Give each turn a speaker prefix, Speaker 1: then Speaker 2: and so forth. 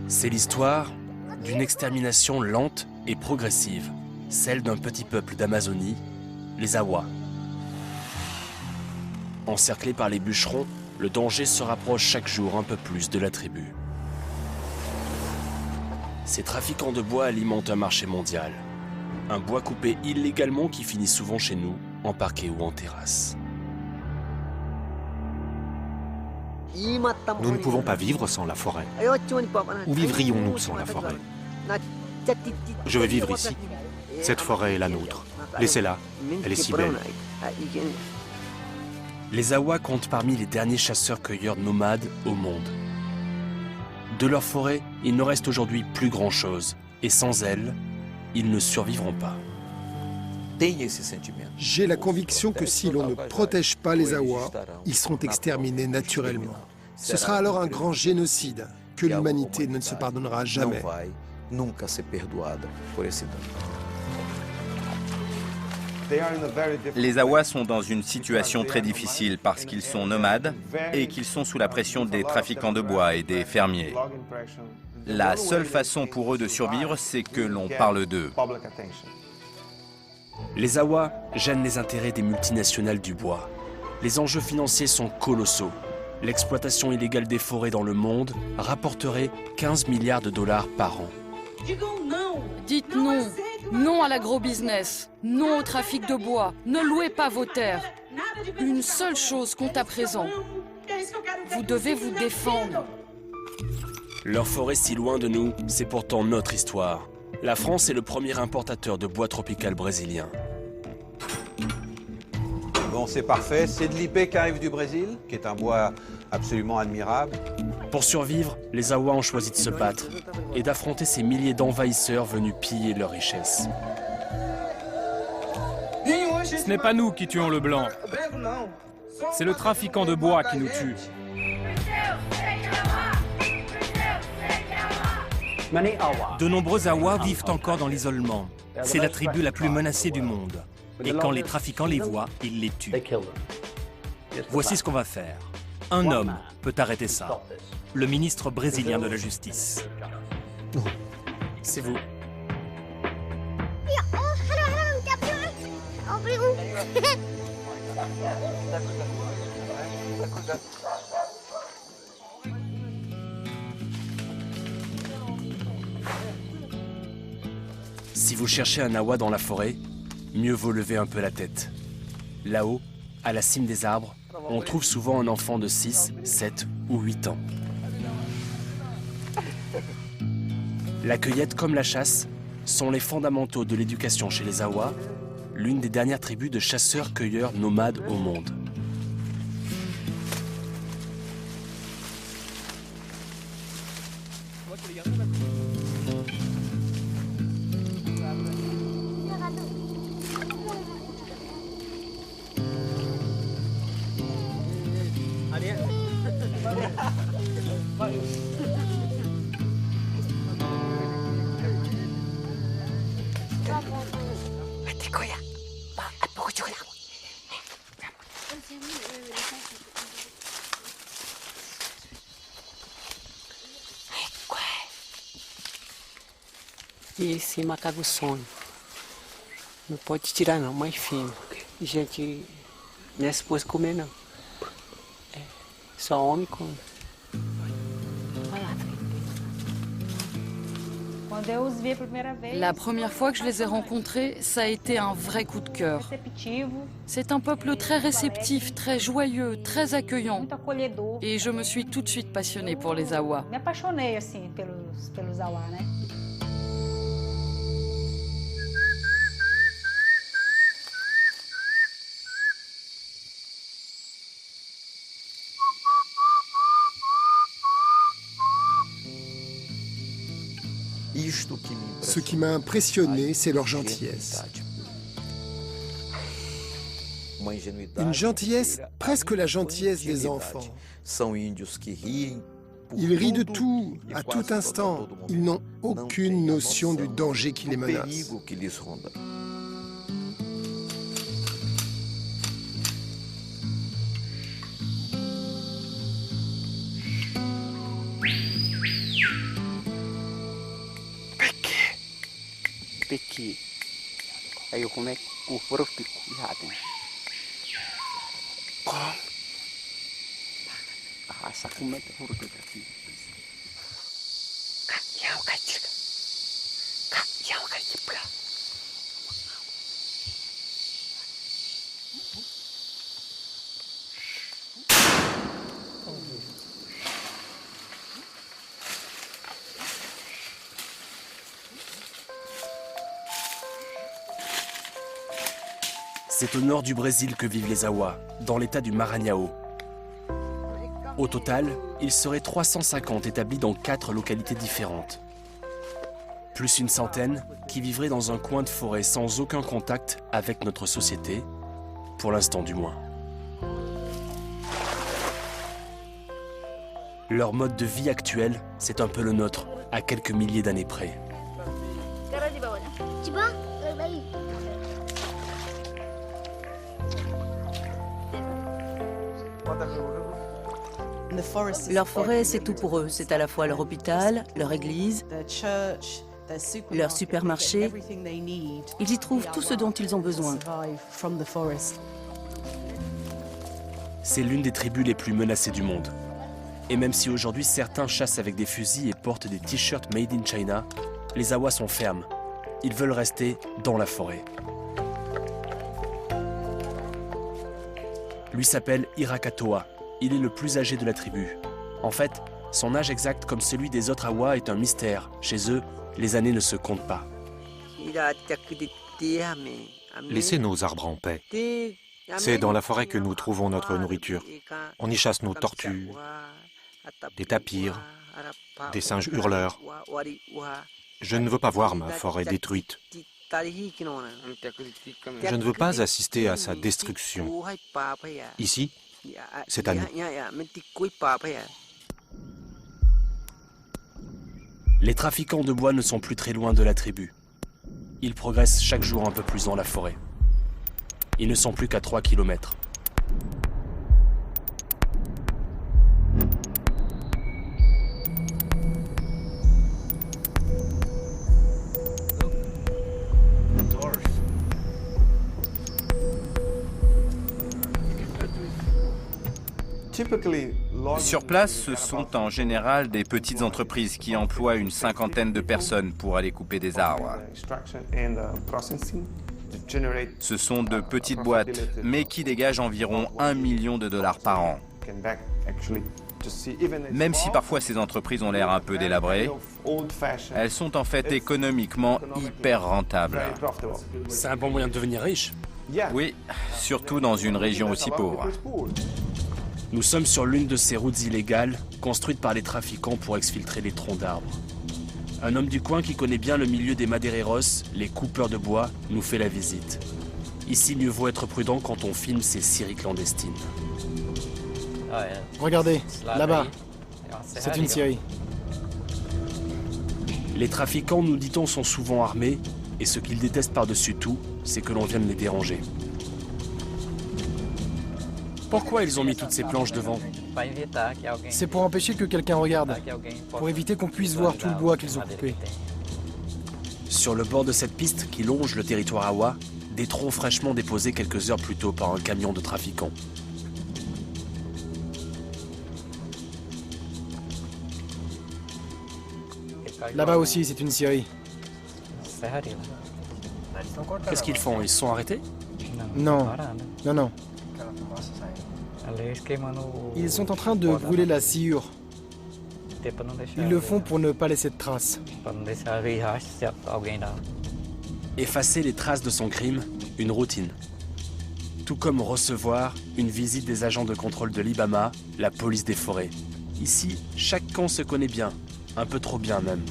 Speaker 1: C'est l'histoire d'une extermination lente et progressive, celle d'un petit peuple d'Amazonie, les Awa. Encerclés par les bûcherons, le danger se rapproche chaque jour un peu plus de la tribu. Ces trafiquants de bois alimentent un marché mondial. Un bois coupé illégalement qui finit souvent chez nous, en parquet ou en terrasse.
Speaker 2: Nous ne pouvons pas vivre sans la forêt. Où vivrions-nous sans la forêt? Je vais vivre ici. Cette forêt est la nôtre. Laissez-la, elle est si belle.
Speaker 1: Les Awa comptent parmi les derniers chasseurs-cueilleurs nomades au monde. De leur forêt, il ne reste aujourd'hui plus grand-chose. Et sans elle, ils ne survivront pas.
Speaker 3: J'ai la conviction que si l'on ne protège pas les Awa, ils seront exterminés naturellement. Ce sera alors un grand génocide que l'humanité ne se pardonnera jamais.
Speaker 4: Les Awa sont dans une situation très difficile parce qu'ils sont nomades et qu'ils sont sous la pression des trafiquants de bois et des fermiers. La seule façon pour eux de survivre, c'est que l'on parle d'eux.
Speaker 1: Les Awa gênent les intérêts des multinationales du bois. Les enjeux financiers sont colossaux. L'exploitation illégale des forêts dans le monde rapporterait 15 milliards de dollars par an.
Speaker 5: Dites non. Non à l'agro-business. Non au trafic de bois. Ne louez pas vos terres. Une seule chose compte à présent. Vous devez vous défendre.
Speaker 1: Leur forêt si loin de nous, c'est pourtant notre histoire. La France est le premier importateur de bois tropical brésilien.
Speaker 6: Bon, c'est parfait. C'est de l'ipé qui arrive du Brésil, qui est un bois absolument admirable.
Speaker 1: Pour survivre, les Awa ont choisi de se battre et d'affronter ces milliers d'envahisseurs venus piller leurs richesses.
Speaker 7: Ce n'est pas nous qui tuons le blanc. C'est le trafiquant de bois qui nous tue.
Speaker 8: De nombreux Awa vivent encore dans l'isolement. C'est la tribu la plus menacée du monde. Et quand les trafiquants les voient, ils les tuent. Voici ce qu'on va faire. Un homme peut arrêter ça. Le ministre brésilien de la Justice.
Speaker 1: C'est vous. Si vous cherchez un Awa dans la forêt, mieux vaut lever un peu la tête. Là-haut, à la cime des arbres, on trouve souvent un enfant de 6, 7 ou 8 ans. La cueillette comme la chasse sont les fondamentaux de l'éducation chez les Awa, l'une des dernières tribus de chasseurs-cueilleurs nomades au monde.
Speaker 9: E esse macaco sonho. Não pode tirar não, mais fino. Gente, não é suposto comer não. É, só homem come.
Speaker 5: La première fois que je les ai rencontrés, ça a été un vrai coup de cœur. C'est un peuple très réceptif, très joyeux, très accueillant. Et je me suis tout de suite passionnée pour les Awa.
Speaker 3: Ce qui m'a impressionné, c'est leur gentillesse. Une gentillesse, presque la gentillesse des enfants. Ils rient de tout, à tout instant. Ils n'ont aucune notion du danger qui les menace.
Speaker 1: C'est au nord du Brésil que vivent les Awa, dans l'état du Maranhão. Au total, ils seraient 350 établis dans 4 localités différentes. Plus une centaine qui vivraient dans un coin de forêt sans aucun contact avec notre société, pour l'instant du moins. Leur mode de vie actuel, c'est un peu le nôtre, à quelques milliers d'années près.
Speaker 10: Leur forêt, c'est tout pour eux. C'est à la fois leur hôpital, leur église, leur supermarché. Ils y trouvent tout ce dont ils ont besoin.
Speaker 1: C'est l'une des tribus les plus menacées du monde. Et même si aujourd'hui certains chassent avec des fusils et portent des t-shirts made in China, les Awa sont fermes. Ils veulent rester dans la forêt. Lui s'appelle Irakatoa. Il est le plus âgé de la tribu. En fait, son âge exact comme celui des autres Awa est un mystère. Chez eux, les années ne se comptent pas.
Speaker 2: Laissez nos arbres en paix. C'est dans la forêt que nous trouvons notre nourriture. On y chasse nos tortues, des tapirs, des singes hurleurs. Je ne veux pas voir ma forêt détruite. Je ne veux pas assister à sa destruction. Ici, c'est à nous.
Speaker 1: Les trafiquants de bois ne sont plus très loin de la tribu. Ils progressent chaque jour un peu plus dans la forêt. Ils ne sont plus qu'à 3 km.
Speaker 4: Sur place, ce sont en général des petites entreprises qui emploient une cinquantaine de personnes pour aller couper des arbres. Ce sont de petites boîtes, mais qui dégagent environ $1 million par an. Même si parfois ces entreprises ont l'air un peu délabrées, elles sont en fait économiquement hyper rentables.
Speaker 1: C'est un bon moyen de devenir riche.
Speaker 4: Oui, surtout dans une région aussi pauvre.
Speaker 1: Nous sommes sur l'une de ces routes illégales construites par les trafiquants pour exfiltrer les troncs d'arbres. Un homme du coin qui connaît bien le milieu des madereros, les coupeurs de bois, nous fait la visite. Ici, mieux vaut être prudent quand on filme ces scieries clandestines.
Speaker 11: Regardez, là-bas, c'est une scierie.
Speaker 1: Les trafiquants, nous dit-on, sont souvent armés, et ce qu'ils détestent par-dessus tout, c'est que l'on vienne les déranger. Pourquoi ils ont mis toutes ces planches devant?
Speaker 11: C'est pour empêcher que quelqu'un regarde, pour éviter qu'on puisse voir tout le bois qu'ils ont coupé.
Speaker 1: Sur le bord de cette piste qui longe le territoire Awa, des troncs fraîchement déposés quelques heures plus tôt par un camion de trafiquants.
Speaker 11: Là-bas aussi, c'est une scierie.
Speaker 1: Qu'est-ce qu'ils font? Ils se sont arrêtés?
Speaker 11: Non, non, non. Ils sont en train de brûler la sciure. Ils le font pour ne pas laisser de traces.
Speaker 1: Effacer les traces de son crime, une routine. Tout comme recevoir une visite des agents de contrôle de l'Ibama, la police des forêts. Ici, chaque camp se connaît bien, un peu trop bien même.